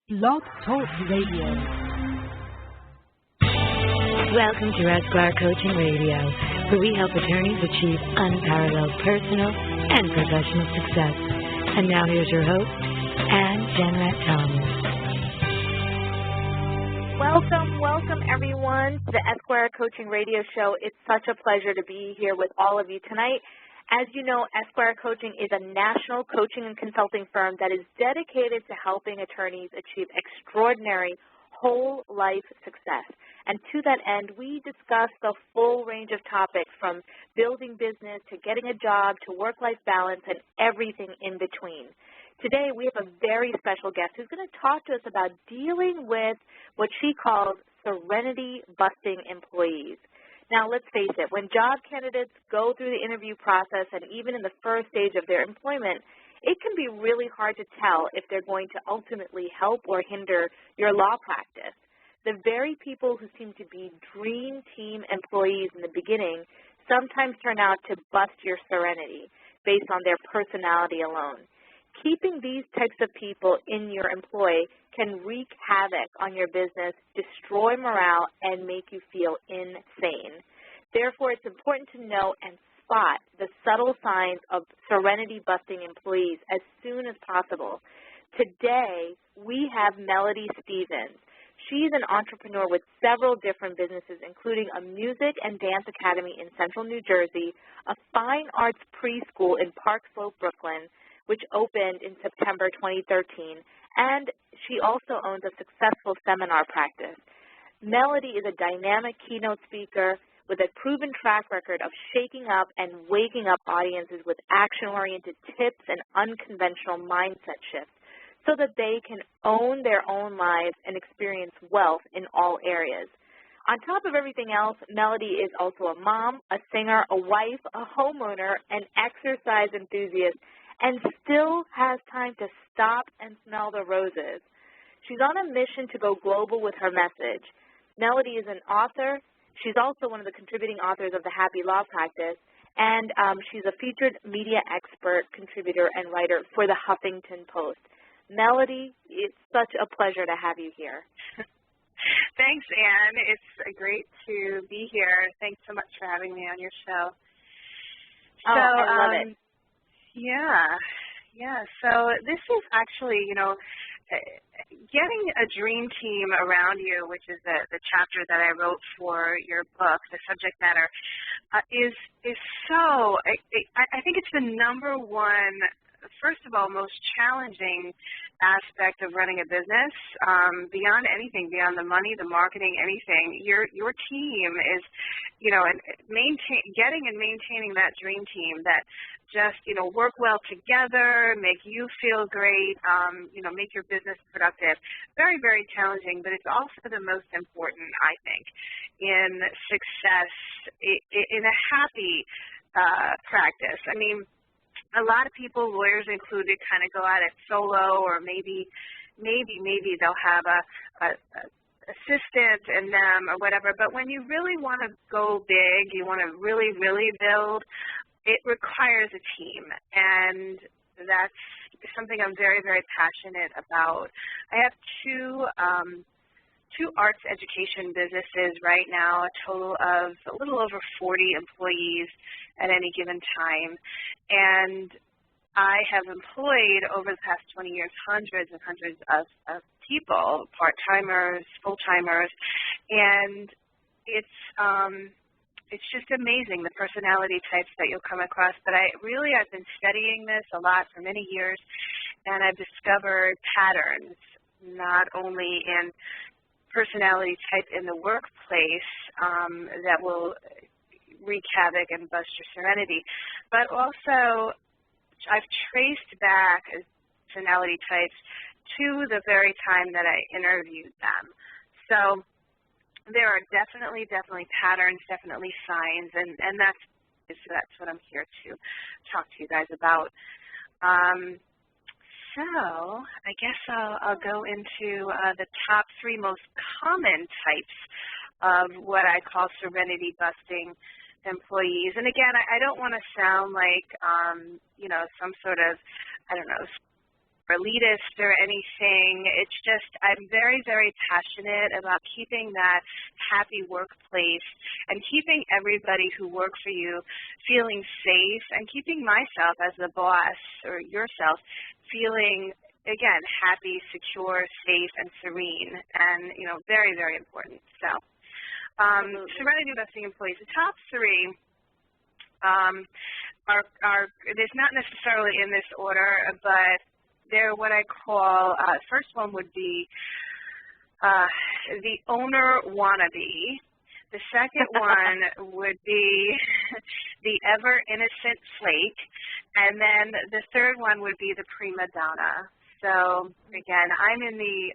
Blog Talk Radio. Welcome to Esquire Coaching Radio, where we help attorneys achieve unparalleled personal and professional success. And now here's your host, Ann Jenrette Thomas. Welcome everyone to the Esquire Coaching Radio Show. It's such a pleasure to be here with all of you tonight. As you know, Esquire Coaching is a national coaching and consulting firm that is dedicated to helping attorneys achieve extraordinary whole life success. And to that end, we discuss the full range of topics from building business to getting a job to work-life balance and everything in between. Today, we have a very special guest who's going to talk to us about dealing with what she calls Serenity busting employees. Now, let's face it, when job candidates go through the interview process and even in the first stage of their employment, it can be really hard to tell if they're going to ultimately help or hinder your law practice. The very people who seem to be dream team employees in the beginning sometimes turn out to bust your serenity based on their personality alone. Keeping these types of people in your employ can wreak havoc on your business, destroy morale, and make you feel insane. Therefore, it's important to know and spot the subtle signs of serenity-busting employees as soon as possible. Today, we have Melody Stevens. She's an entrepreneur with several different businesses, including a music and dance academy in central New Jersey, a fine arts preschool in Park Slope, Brooklyn, which opened in September 2013, and she also owns a successful seminar practice. Melody is a dynamic keynote speaker with a proven track record of shaking up and waking up audiences with action-oriented tips and unconventional mindset shifts so that they can own their own lives and experience wealth in all areas. On top of everything else, Melody is also a mom, a singer, a wife, a homeowner, an exercise enthusiast, and still has time to stop and smell the roses. She's on a mission to go global with her message. Melody is an author. She's also one of the contributing authors of The Happy Law Practice, and she's a featured media expert, contributor, and writer for the Huffington Post. Melody, it's such a pleasure to have you here. Thanks, Ann. It's great to be here. Thanks so much for having me on your show. I love it. Yeah. So this is actually, getting a dream team around you, which is the chapter that I wrote for your book, the subject matter, is so, I think it's the number one, first of all, most challenging aspect of running a business, beyond anything, beyond the money, the marketing, anything. Your team is, getting and maintaining that dream team that just, work well together, make you feel great, make your business productive. Very, very challenging, but it's also the most important, I think, in success, in a happy practice. I mean, a lot of people, lawyers included, kind of go at it solo, or maybe they'll have a assistant in them or whatever. But when you really want to go big, you want to really, really build, it requires a team, and that's something I'm very, very passionate about. I have two arts education businesses right now, a total of a little over 40 employees at any given time, and I have employed over the past 20 years hundreds and hundreds of people, part-timers, full-timers, and it's just amazing, the personality types that you'll come across. But I've been studying this a lot for many years, and I've discovered patterns, not only in personality type in the workplace that will wreak havoc and bust your serenity, but also I've traced back personality types to the very time that I interviewed them. So there are definitely patterns, definitely signs, and that's what I'm here to talk to you guys about. So I guess I'll go into the top 3 most common types of what I call serenity busting employees. And again, I don't want to sound like, some sort of, elitist or anything. It's just I'm very, very passionate about keeping that happy workplace and keeping everybody who works for you feeling safe and keeping myself as the boss or yourself feeling, again, happy, secure, safe, and serene, and, very, very important. So Serenity Investing Employees, the top three are there's not necessarily in this order, but they're what I call, first one would be the owner wannabe. The second one would be the ever innocent flake, and then the third one would be the prima donna. So again, I'm in the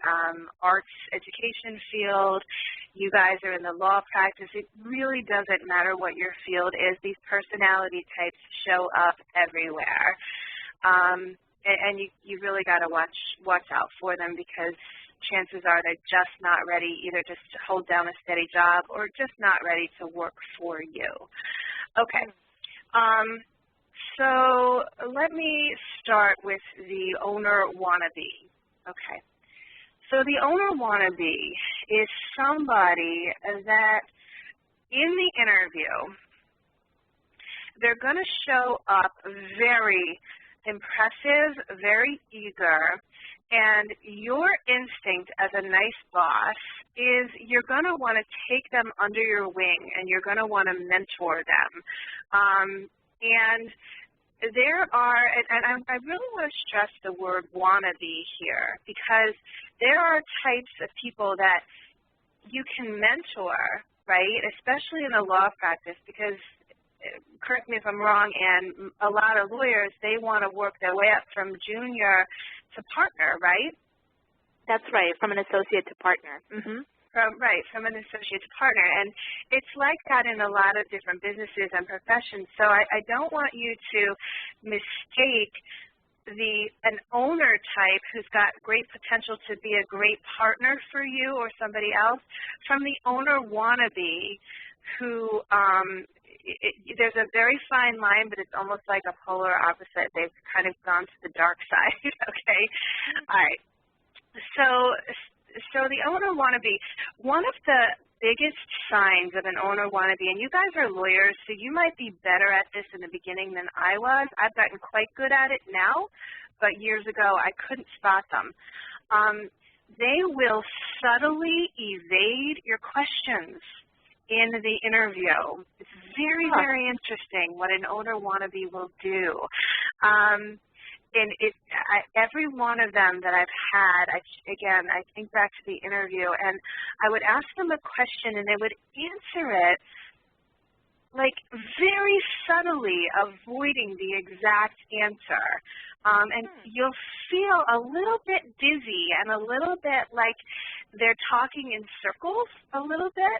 arts education field. You guys are in the law practice. It really doesn't matter what your field is. These personality types show up everywhere. And you really got to watch out for them, because chances are they're just not ready either just to hold down a steady job or just not ready to work for you. Okay. So let me start with the owner wannabe. Okay. So the owner wannabe is somebody that in the interview, they're going to show up very impressive, very eager, and your instinct as a nice boss is you're going to want to take them under your wing and you're going to want to mentor them. And there are, and I really want to stress the word wannabe here, because there are types of people that you can mentor, right, especially in a law practice, because correct me if I'm wrong, and a lot of lawyers, they want to work their way up from junior to partner, right? That's right, from an associate to partner. Mm-hmm. From an associate to partner. And it's like that in a lot of different businesses and professions. So I don't want you to mistake an owner type who's got great potential to be a great partner for you or somebody else from the owner wannabe who there's a very fine line, but it's almost like a polar opposite. They've kind of gone to the dark side, okay? All right. So the owner wannabe, one of the biggest signs of an owner wannabe, and you guys are lawyers, so you might be better at this in the beginning than I was. I've gotten quite good at it now, but years ago I couldn't spot them. They will subtly evade your questions in the interview. It's very, very interesting what an owner wannabe will do. And every one of them that I've had, I think back to the interview, and I would ask them a question, and they would answer it like very subtly, avoiding the exact answer. And you'll feel a little bit dizzy and a little bit like they're talking in circles a little bit,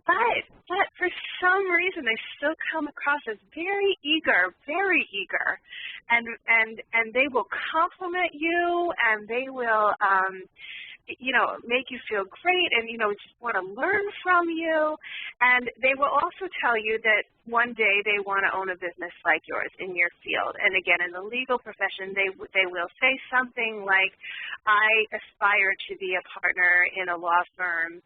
but for some reason they still come across as very eager, and they will compliment you, and they will make you feel great, and just want to learn from you. And they will also tell you that one day they want to own a business like yours in your field. And again, in the legal profession, they will say something like, I aspire to be a partner in a law firm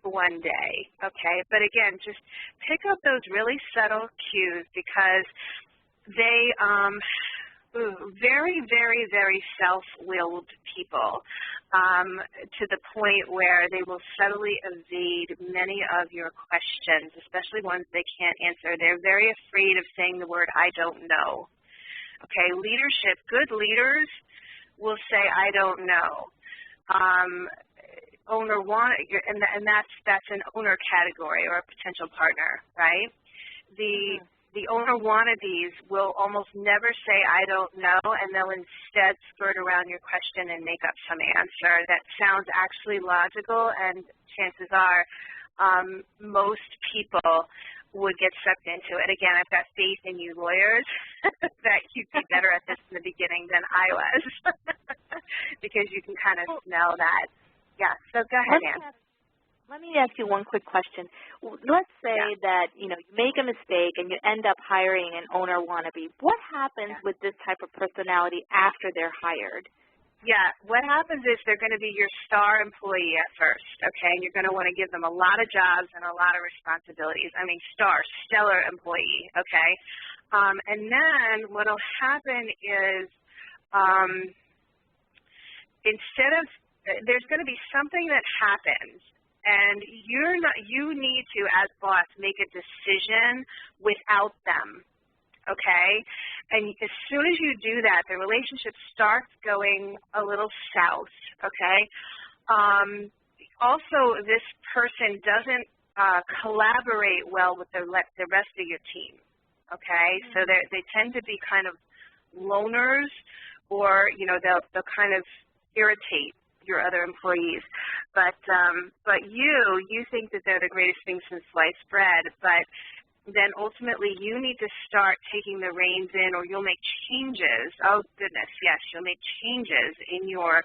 one day, okay? But again, just pick up those really subtle cues, because they very, very, very self-willed people, to the point where they will subtly evade many of your questions, especially ones they can't answer. They're very afraid of saying the word, I don't know. Okay, leadership, good leaders will say, I don't know. Owner and that's an owner category or a potential partner, right? The owner wannabes will almost never say, I don't know, and they'll instead skirt around your question and make up some answer that sounds actually logical, and chances are most people would get sucked into it. Again, I've got faith in you lawyers that you'd be better at this in the beginning than I was because you can kind of smell that. Yeah, so go ahead, Ann. Let me ask you one quick question. Let's say that, you make a mistake and you end up hiring an owner wannabe. What happens with this type of personality after they're hired? Yeah, what happens is they're going to be your star employee at first, okay, and you're going to want to give them a lot of jobs and a lot of responsibilities. I mean, stellar employee, okay? And then what will happen is instead of, there's going to be something that happens, and you need to, as boss, make a decision without them. Okay, and as soon as you do that, the relationship starts going a little south. Okay, also this person doesn't collaborate well with the rest of your team. Okay, so they tend to be kind of loners, or they'll kind of irritate your other employees. But you think that they're the greatest thing since sliced bread, but then ultimately you need to start taking the reins in, or you'll make changes. Oh, goodness, yes, you'll make changes in your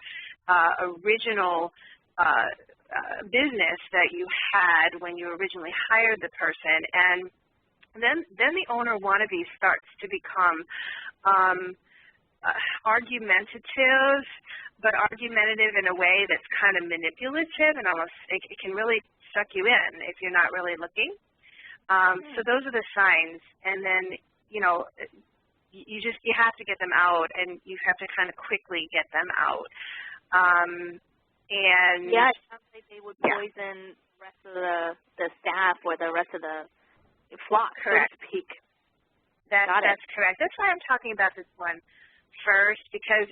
original business that you had when you originally hired the person. And then the owner wannabe starts to become argumentative, but argumentative in a way that's kind of manipulative, and almost it can really suck you in if you're not really looking. So those are the signs, and then, you have to get them out, and you have to kind of quickly get them out. And yeah, it sounds like they would poison the rest of the staff or the rest of the flock, correct. So to speak. That's correct. That's why I'm talking about this one first, because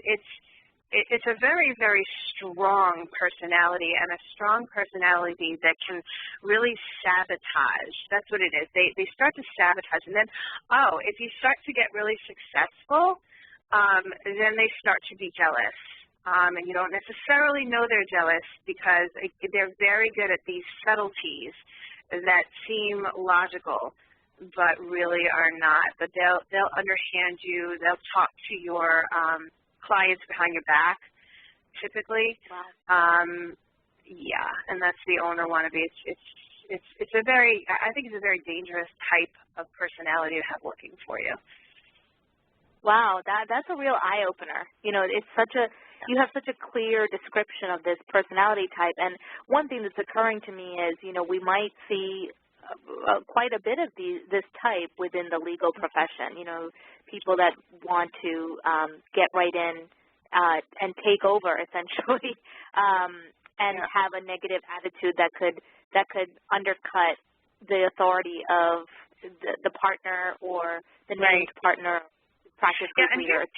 it's a very, very strong personality, and a strong personality that can really sabotage. That's what it is. They start to sabotage, and then, if you start to get really successful, then they start to be jealous. And you don't necessarily know they're jealous, because they're very good at these subtleties that seem logical but really are not. But they'll underhand you. They'll talk to your clients behind your back, typically. Wow. Yeah, and that's the owner wannabe. It's a very, I think it's a very dangerous type of personality to have working for you. Wow, that's a real eye opener. You have such a clear description of this personality type, and one thing that's occurring to me is, we might see quite a bit of this type within the legal profession. People that want to get right in and take over, essentially, and have a negative attitude that could undercut the authority of the partner or the named partner, practice group leader.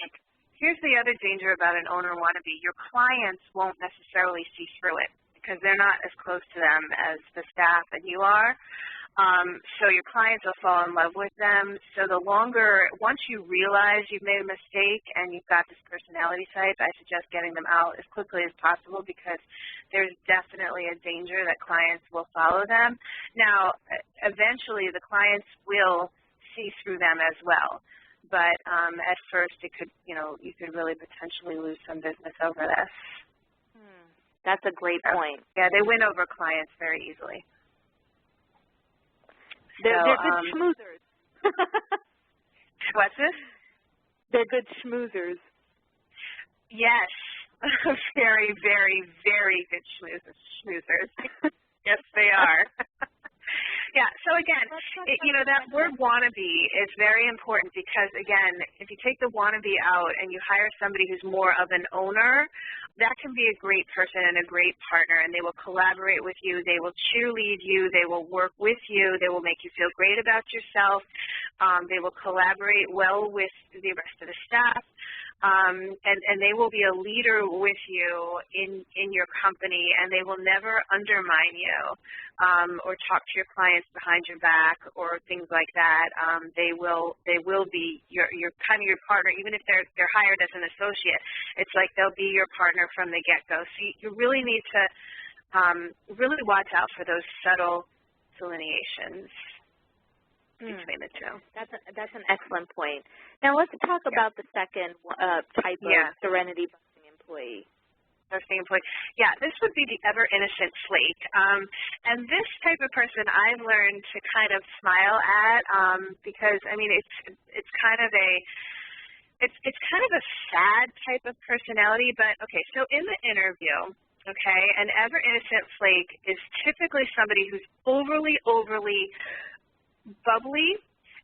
Here's the other danger about an owner wannabe. Your clients won't necessarily see through it, because they're not as close to them as the staff and you are. So your clients will fall in love with them. So once you realize you've made a mistake and you've got this personality type, I suggest getting them out as quickly as possible, because there's definitely a danger that clients will follow them. Now, eventually the clients will see through them as well. But at first you could really potentially lose some business over this. That's a great point. Yeah, they win over clients very easily. They're good schmoozers. What's this? They're good schmoozers. Yes. Very, very, very good schmoozers. Yes, they are. Yeah, so again, that word wannabe is very important, because, again, if you take the wannabe out and you hire somebody who's more of an owner, that can be a great person and a great partner, and they will collaborate with you, they will cheerlead you, they will work with you, they will make you feel great about yourself, they will collaborate well with the rest of the staff, and they will be a leader with you in your company, and they will never undermine you or talk to your clients behind your back or things like that. They will be your kind of your partner, even if they're hired as an associate. It's like they'll be your partner from the get-go. So you really need to really watch out for those subtle delineations between the two. That's an excellent point. Now let's talk about the second type of Serenity busting employee. Yeah, this would be the ever-innocent flake. And this type of person I've learned to kind of smile at, because, I mean, it's kind of it's kind of a sad type of personality, but okay, so in the interview, okay, an ever innocent flake is typically somebody who's overly bubbly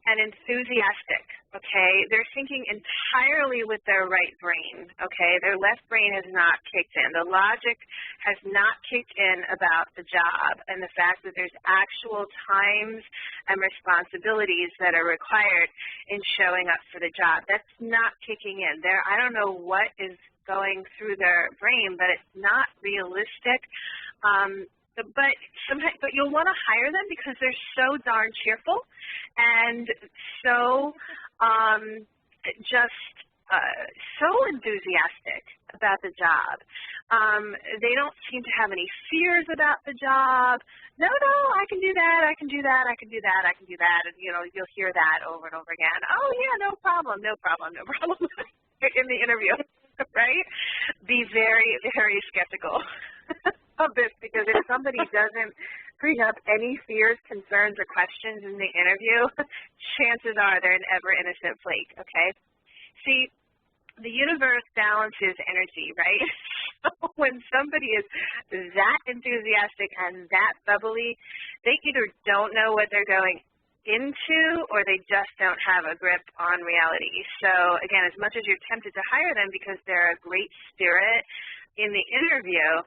and enthusiastic, okay? They're thinking entirely with their right brain, okay? Their left brain has not kicked in. The logic has not kicked in about the job and the fact that there's actual times and responsibilities that are required in showing up for the job. That's not kicking in. I don't know what is going through their brain, but it's not realistic. But you'll want to hire them because they're so darn cheerful and so so enthusiastic about the job. They don't seem to have any fears about the job. No, I can do that, I can do that, I can do that, I can do that. And, you'll hear that over and over again. Oh, yeah, no problem in the interview, right? Be very, very skeptical of this, because if somebody doesn't bring up any fears, concerns, or questions in the interview, chances are they're an ever innocent flake, okay? See, the universe balances energy, right? So when somebody is that enthusiastic and that bubbly, they either don't know what they're going into or they just don't have a grip on reality. So again, as much as you're tempted to hire them because they're a great spirit in the interview,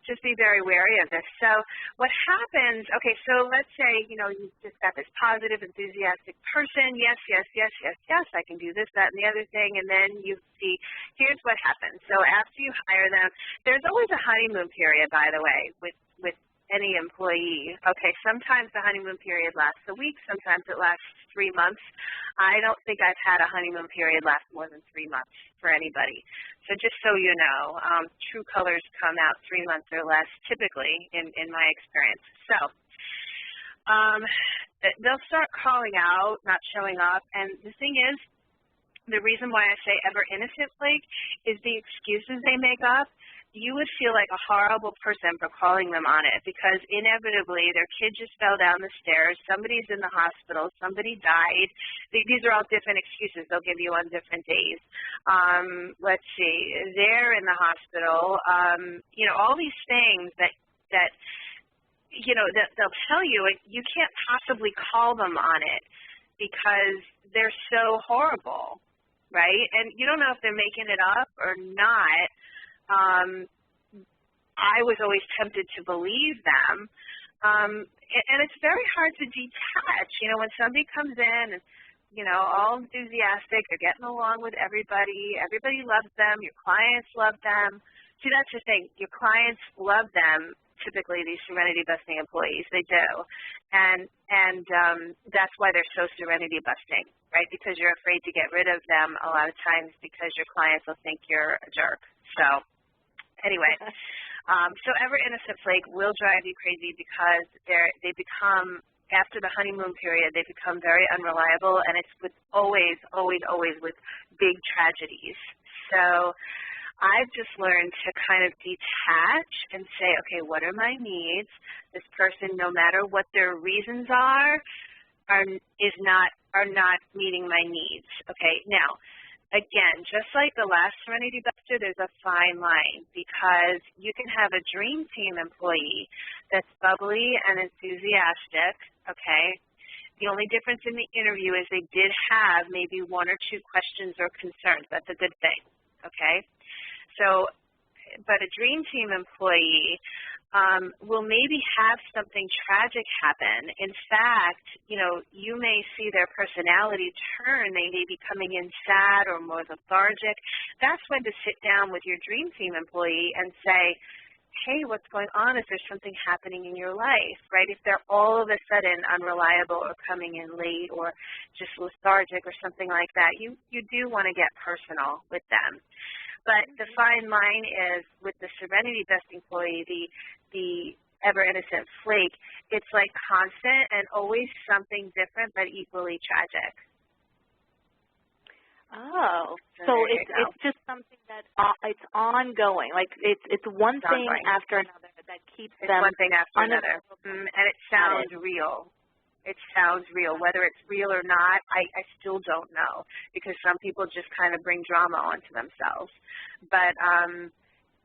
just be very wary of this. So what happens, okay, so let's say, you just got this positive, enthusiastic person, yes, I can do this, that, and the other thing, and then you see, here's what happens. So after you hire them, there's always a honeymoon period, by the way, with any employee. Okay, sometimes the honeymoon period lasts a week, sometimes it lasts 3 months. I don't think I've had a honeymoon period last more than 3 months for anybody. So just so you know, true colors come out 3 months or less typically in my experience. So they'll start calling out, not showing up, and the thing is, the reason why I say ever innocent flake is the excuses they make up. You would feel like a horrible person for calling them on it, because inevitably their kid just fell down the stairs, somebody's in the hospital, somebody died. These are all different excuses they'll give you on different days. Let's see, they're in the hospital, all these things that they'll tell you, you can't possibly call them on it because they're so horrible, right? And you don't know if they're making it up or not. I was always tempted to believe them, and it's very hard to detach. When somebody comes in and, all enthusiastic, they're getting along with everybody loves them, your clients love them. See, that's the thing, your clients love them, typically these serenity busting employees, they do, and that's why they're so serenity busting, right? Because you're afraid to get rid of them a lot of times because your clients will think you're a jerk. So anyway, so ever innocent flake will drive you crazy because they become, after the honeymoon period, they become very unreliable, and it's with always with big tragedies. So I've just learned to kind of detach and say, okay, what are my needs? This person, no matter what their reasons are not meeting my needs. Okay, now, again, just like the last Serenity Buster, there's a fine line, because you can have a dream team employee that's bubbly and enthusiastic, okay? The only difference in the interview is they did have maybe 1 or 2 questions or concerns. That's a good thing, okay? So, but a dream team employee will maybe have something tragic happen. In fact, you may see their personality turn. They may be coming in sad or more lethargic. That's when to sit down with your dream team employee and say, hey, what's going on? Is there something happening in your life, right? If they're all of a sudden unreliable or coming in late or just lethargic or something like that, you do want to get personal with them. But the fine line is, with the Serenity Best employee, the ever innocent flake, it's like constant and always something different but equally tragic. Oh, so it's just something that it's ongoing. Like it's one thing after another that keeps them. One thing after another, and it sounds real. It sounds real. Whether it's real or not, I still don't know, because some people just kind of bring drama onto themselves. But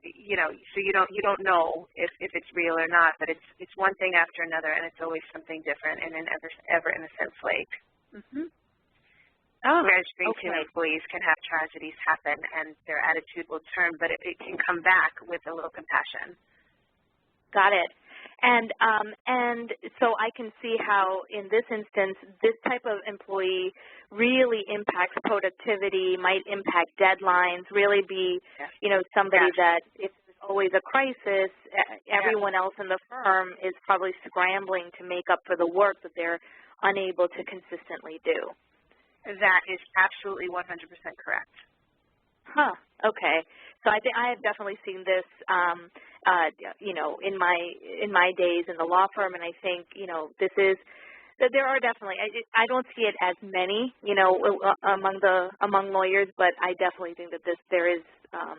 you know, so you don't know if it's real or not. But it's one thing after another, and it's always something different in an ever innocent flake. Mm-hmm. Oh, whereas dream team okay. employees can have tragedies happen and their attitude will turn, but it can come back with a little compassion. Got it. And so I can see how in this instance, this type of employee really impacts productivity, might impact deadlines, really be, you know, somebody that if there's always a crisis, everyone else in the firm is probably scrambling to make up for the work that they're unable to consistently do. That is absolutely 100% correct. Huh. Okay. So I think I have definitely seen this, you know, in my days in the law firm, and I think, you know, this is that there are definitely. I don't see it as many, you know, among lawyers, but I definitely think that there is a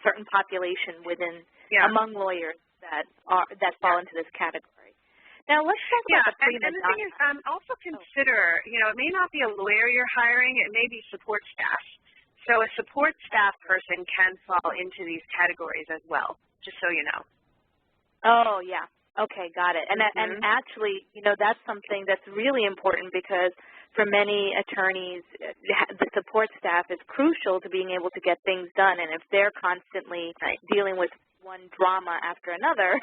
certain population within among lawyers that fall into this category. Now, let's talk about the prima donna. And the thing is, also consider, you know, it may not be a lawyer you're hiring, it may be support staff. So a support staff person can fall into these categories as well, just so you know. Oh, yeah. Okay, got it. And and actually, you know, that's something that's really important, because for many attorneys, the support staff is crucial to being able to get things done. And if they're constantly dealing with one drama after another,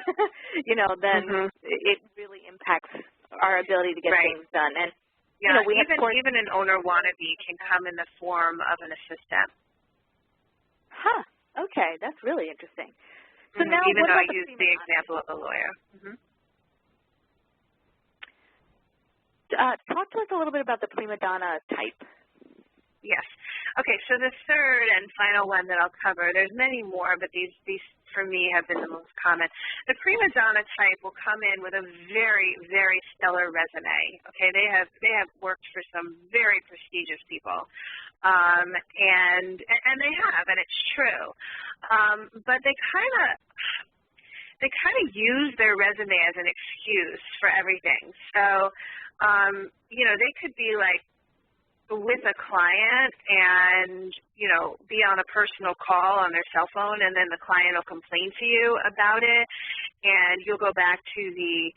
you know, then it really impacts our ability to get things done. And you know, even an owner wannabe can come in the form of an assistant. Huh. Okay, that's really interesting. So now, even what though about I used the example of a lawyer. Talk to us a little bit about the prima donna type. Yes. Okay, so the third and final one that I'll cover, there's many more, but these for me have been the most common. The prima donna type will come in with a very, very stellar resume. Okay, they have worked for some very prestigious people, and they have, and it's true. But they kind of use their resume as an excuse for everything. So, you know, they could be like with a client and, you know, be on a personal call on their cell phone, and then the client will complain to you about it, and you'll go back to the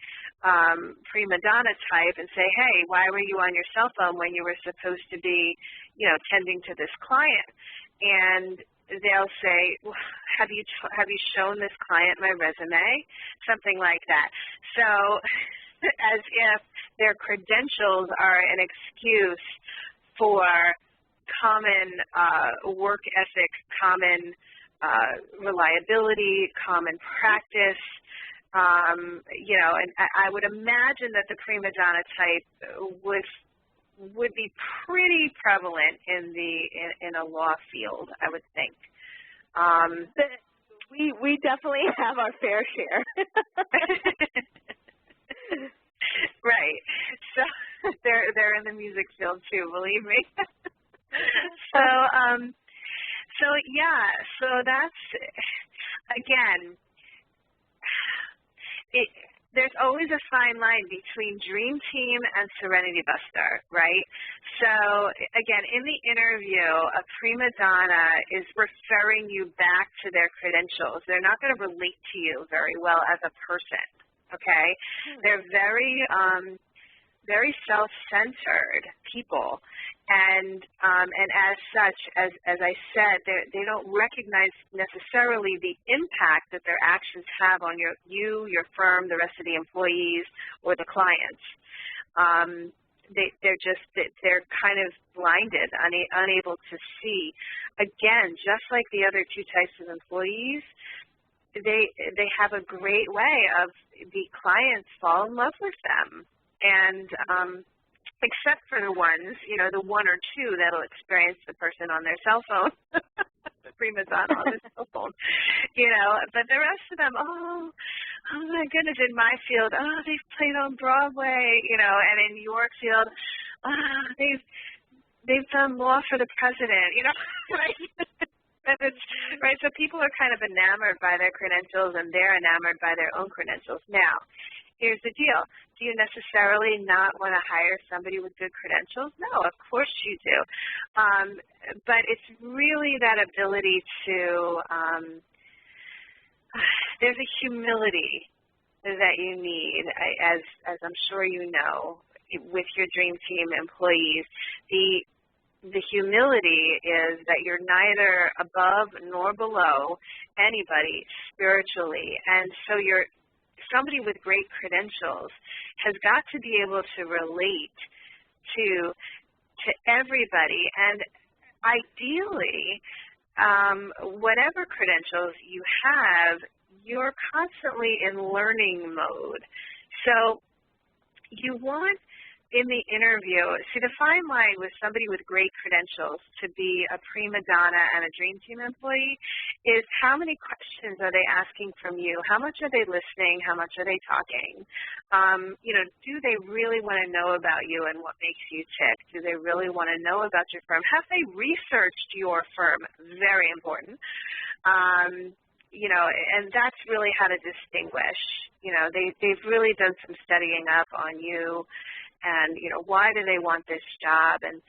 prima donna type and say, hey, why were you on your cell phone when you were supposed to be, you know, tending to this client? And they'll say, well, have you shown this client my resume? Something like that. So as if their credentials are an excuse for common work ethic, common reliability, common practice, you know, and I would imagine that the prima donna type would be pretty prevalent in a law field, I would think. We definitely have our fair share. Right. So they're in the music field too, believe me. So that's, again, there's always a fine line between Dream Team and Serenity Buster, right? So, again, in the interview, a prima donna is referring you back to their credentials. They're not going to relate to you very well as a person, okay? They're very self-centered people, and as such, as I said, they don't recognize necessarily the impact that their actions have on your firm, the rest of the employees, or the clients. They're kind of blinded, unable to see. Again, just like the other two types of employees, they have a great way of the clients fall in love with them. And except for the ones, you know, the one or two that'll experience the person on their cell phone, the prima donna on the cell phone, you know, but the rest of them, oh my goodness, in my field, they've played on Broadway, you know, and in your field, they've done law for the president, you know, right? And it's, right, so people are kind of enamored by their credentials, and they're enamored by their own credentials. Now, here's the deal. Do you necessarily not want to hire somebody with good credentials? No, of course you do. But it's really that ability to, there's a humility that you need, as I'm sure you know, with your dream team employees. The humility is that you're neither above nor below anybody spiritually, and so somebody with great credentials has got to be able to relate to everybody, and ideally, whatever credentials you have, you're constantly in learning mode. So you want, in the interview, see, the fine line with somebody with great credentials to be a prima donna and a dream team employee is how many questions are they asking from you? How much are they listening? How much are they talking? Do they really want to know about you and what makes you tick? Do they really want to know about your firm? Have they researched your firm? Very important. And that's really how to distinguish. They've really done some studying up on you. And, why do they want this job? And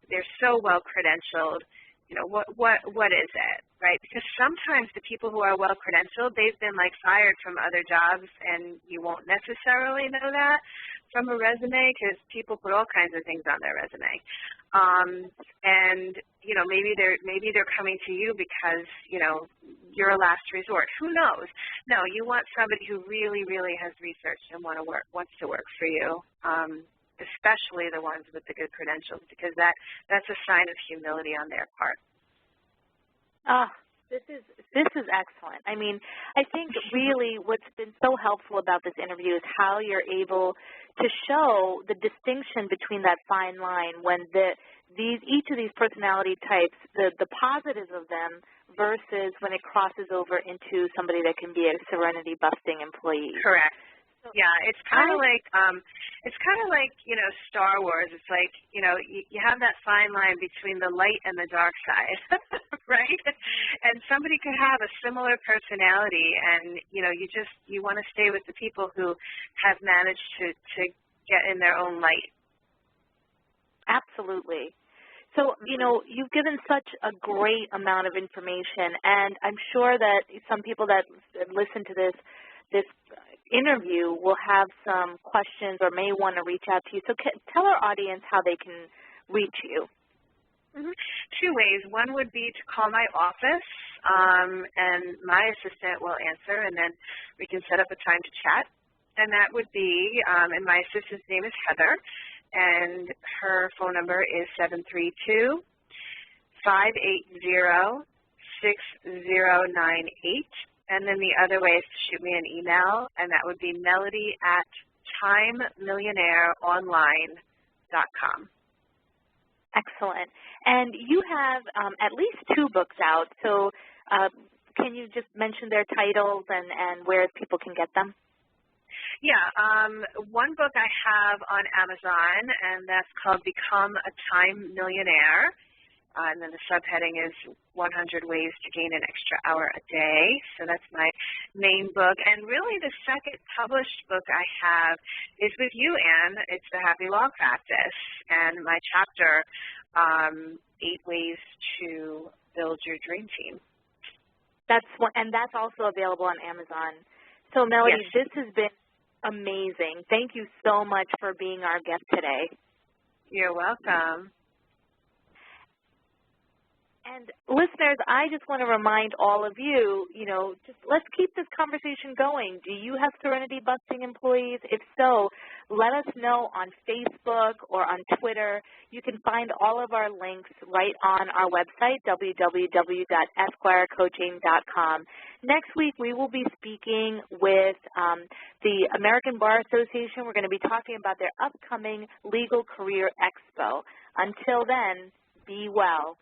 they're so well credentialed. What is it, right? Because sometimes the people who are well credentialed, they've been fired from other jobs, and you won't necessarily know that from a resume because people put all kinds of things on their resume. And maybe they're coming to you because you're a last resort. Who knows? No, you want somebody who really, really has researched and wants to work for you. Especially the ones with the good credentials, because that's a sign of humility on their part. This is excellent. I mean, I think really what's been so helpful about this interview is how you're able to show the distinction between that fine line when each of these personality types, the positives of them versus when it crosses over into somebody that can be a serenity busting employee. Correct. Yeah, it's kind of like Star Wars. It's like you have that fine line between the light and the dark side, right? And somebody could have a similar personality, and you want to stay with the people who have managed to get in their own light. Absolutely. So, you've given such a great amount of information, and I'm sure that some people that listen to this interview will have some questions or may want to reach out to you. So tell our audience how they can reach you. Two ways. One would be to call my office, and my assistant will answer, and then we can set up a time to chat. And that would be, and my assistant's name is Heather, and her phone number is 732-580-6098. And then the other way is to shoot me an email, and that would be melody@timemillionaireonline.com. Excellent. And you have at least 2 books out, so can you just mention their titles and where people can get them? Yeah, one book I have on Amazon, and that's called Become a Time Millionaire. And then the subheading is 100 Ways to Gain an Extra Hour a Day. So that's my main book. And really the second published book I have is with you, Anne. It's The Happy Law Practice. And my chapter, 8 Ways to Build Your Dream Team. And that's also available on Amazon. So, Melody, yes. This has been amazing. Thank you so much for being our guest today. You're welcome. And listeners, I just want to remind all of you, just let's keep this conversation going. Do you have Serenity Busting employees? If so, let us know on Facebook or on Twitter. You can find all of our links right on our website, www.esquirecoaching.com. Next week, we will be speaking with the American Bar Association. We're going to be talking about their upcoming Legal Career Expo. Until then, be well.